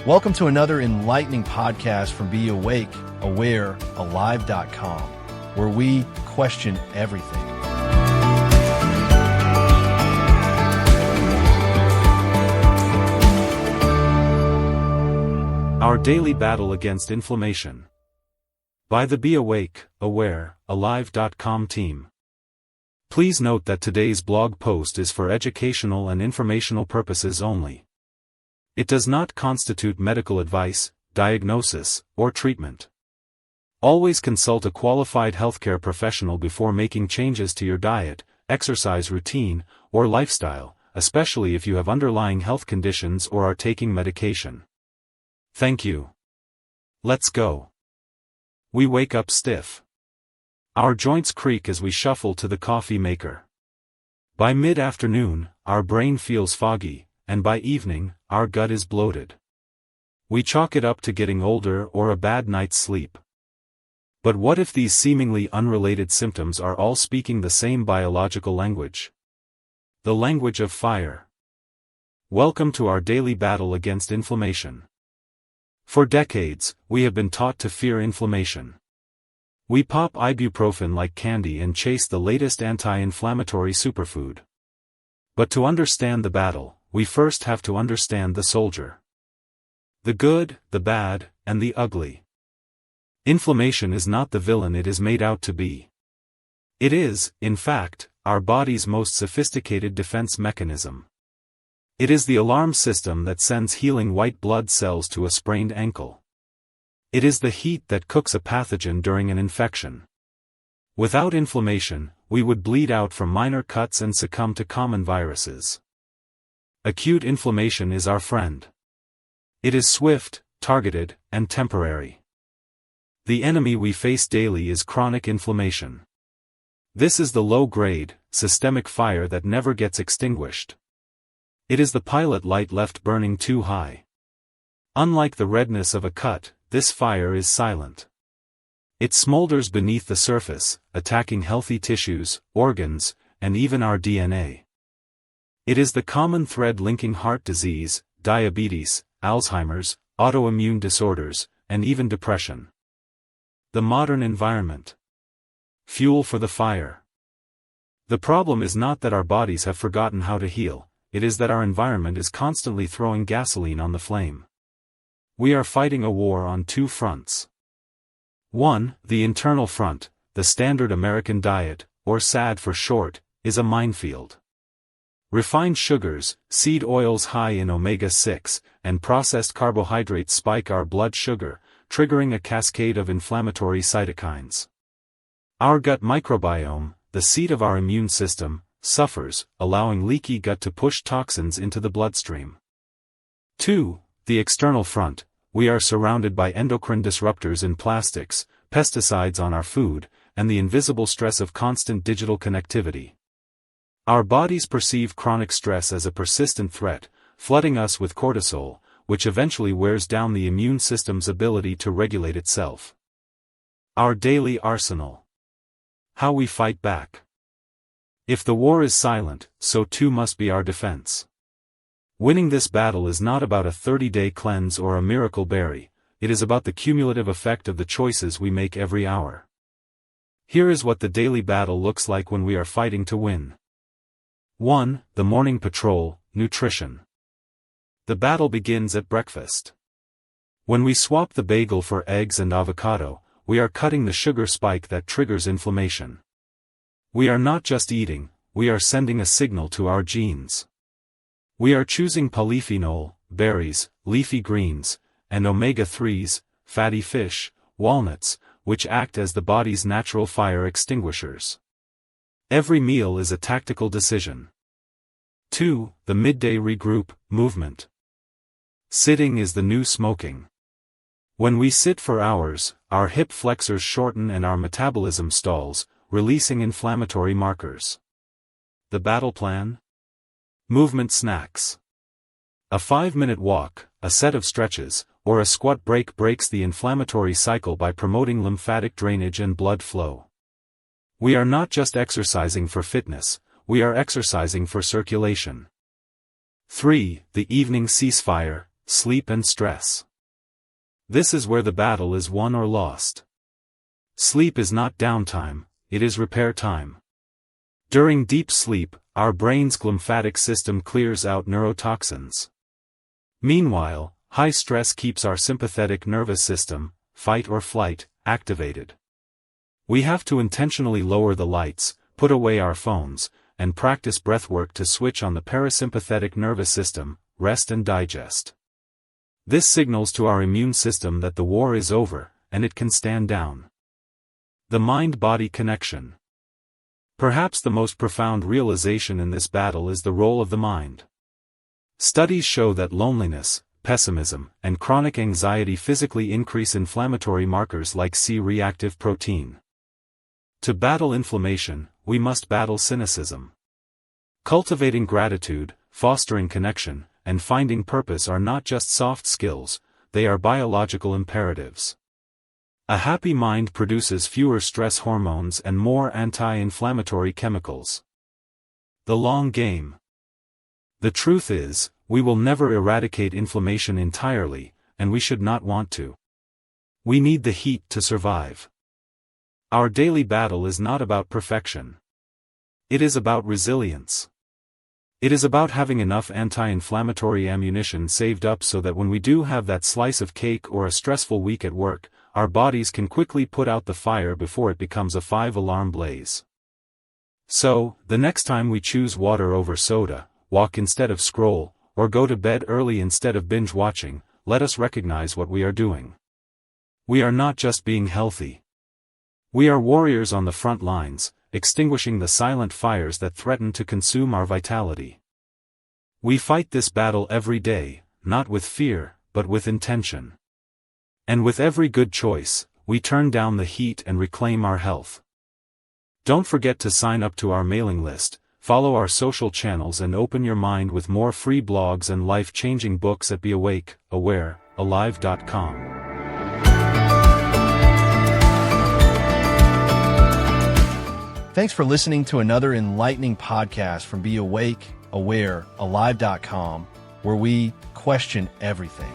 Welcome to another enlightening podcast from Be Awake, Aware, Alive.com, where we question everything. Our daily battle against inflammation. By the Be Awake, Aware, Alive.com team. Please note that today's blog post is for educational and informational purposes only. It does not constitute medical advice, diagnosis, or treatment. Always consult a qualified healthcare professional before making changes to your diet, exercise routine, or lifestyle, especially if you have underlying health conditions or are taking medication. Thank you. Let's go. We wake up stiff. Our joints creak as we shuffle to the coffee maker. By mid-afternoon, our brain feels foggy, and by evening, our gut is bloated. We chalk it up to getting older or a bad night's sleep. But what if these seemingly unrelated symptoms are all speaking the same biological language? The language of fire. Welcome to our daily battle against inflammation. For decades, we have been taught to fear inflammation. We pop ibuprofen like candy and chase the latest anti-inflammatory superfood. But to understand the battle, we first have to understand the soldier. The good, the bad, and the ugly. Inflammation is not the villain it is made out to be. It is, in fact, our body's most sophisticated defense mechanism. It is the alarm system that sends healing white blood cells to a sprained ankle. It is the heat that cooks a pathogen during an infection. Without inflammation, we would bleed out from minor cuts and succumb to common viruses. Acute inflammation is our friend. It is swift, targeted, and temporary. The enemy we face daily is chronic inflammation. This is the low-grade, systemic fire that never gets extinguished. It is the pilot light left burning too high. Unlike the redness of a cut, this fire is silent. It smolders beneath the surface, attacking healthy tissues, organs, and even our DNA. It is the common thread linking heart disease, diabetes, Alzheimer's, autoimmune disorders, and even depression. The modern environment. Fuel for the fire. The problem is not that our bodies have forgotten how to heal, it is that our environment is constantly throwing gasoline on the flame. We are fighting a war on two fronts. 1. The internal front, the standard American diet, or SAD for short, is a minefield. Refined sugars, seed oils high in omega-6, and processed carbohydrates spike our blood sugar, triggering a cascade of inflammatory cytokines. Our gut microbiome, the seat of our immune system, suffers, allowing leaky gut to push toxins into the bloodstream. 2. The external front, we are surrounded by endocrine disruptors in plastics, pesticides on our food, and the invisible stress of constant digital connectivity. Our bodies perceive chronic stress as a persistent threat, flooding us with cortisol, which eventually wears down the immune system's ability to regulate itself. Our daily arsenal. How we fight back. If the war is silent, so too must be our defense. Winning this battle is not about a 30-day cleanse or a miracle berry, it is about the cumulative effect of the choices we make every hour. Here is what the daily battle looks like when we are fighting to win. 1. The morning patrol, nutrition. The battle begins at breakfast. When we swap the bagel for eggs and avocado, we are cutting the sugar spike that triggers inflammation. We are not just eating, we are sending a signal to our genes. We are choosing polyphenol, berries, leafy greens, and omega-3s, fatty fish, walnuts, which act as the body's natural fire extinguishers. Every meal is a tactical decision. 2. The midday regroup, movement. Sitting is the new smoking. When we sit for hours, our hip flexors shorten and our metabolism stalls, releasing inflammatory markers. The battle plan? Movement snacks. A 5-minute walk, a set of stretches, or a squat break breaks the inflammatory cycle by promoting lymphatic drainage and blood flow. We are not just exercising for fitness, we are exercising for circulation. 3. The evening ceasefire, sleep and stress. This is where the battle is won or lost. Sleep is not downtime, it is repair time. During deep sleep, our brain's lymphatic system clears out neurotoxins. Meanwhile, high stress keeps our sympathetic nervous system, fight or flight, activated. We have to intentionally lower the lights, put away our phones, and practice breathwork to switch on the parasympathetic nervous system, rest and digest. This signals to our immune system that the war is over, and it can stand down. The mind-body connection. Perhaps the most profound realization in this battle is the role of the mind. Studies show that loneliness, pessimism, and chronic anxiety physically increase inflammatory markers like C-reactive protein. To battle inflammation, we must battle cynicism. Cultivating gratitude, fostering connection, and finding purpose are not just soft skills, they are biological imperatives. A happy mind produces fewer stress hormones and more anti-inflammatory chemicals. The long game. The truth is, we will never eradicate inflammation entirely, and we should not want to. We need the heat to survive. Our daily battle is not about perfection. It is about resilience. It is about having enough anti-inflammatory ammunition saved up so that when we do have that slice of cake or a stressful week at work, our bodies can quickly put out the fire before it becomes a 5-alarm blaze. So, the next time we choose water over soda, walk instead of scroll, or go to bed early instead of binge watching, let us recognize what we are doing. We are not just being healthy. We are warriors on the front lines, extinguishing the silent fires that threaten to consume our vitality. We fight this battle every day, not with fear, but with intention. And with every good choice, we turn down the heat and reclaim our health. Don't forget to sign up to our mailing list, follow our social channels and open your mind with more free blogs and life-changing books at beawakeawarealive.com. Thanks for listening to another enlightening podcast from Be Awake, Aware, Alive.com, where we question everything.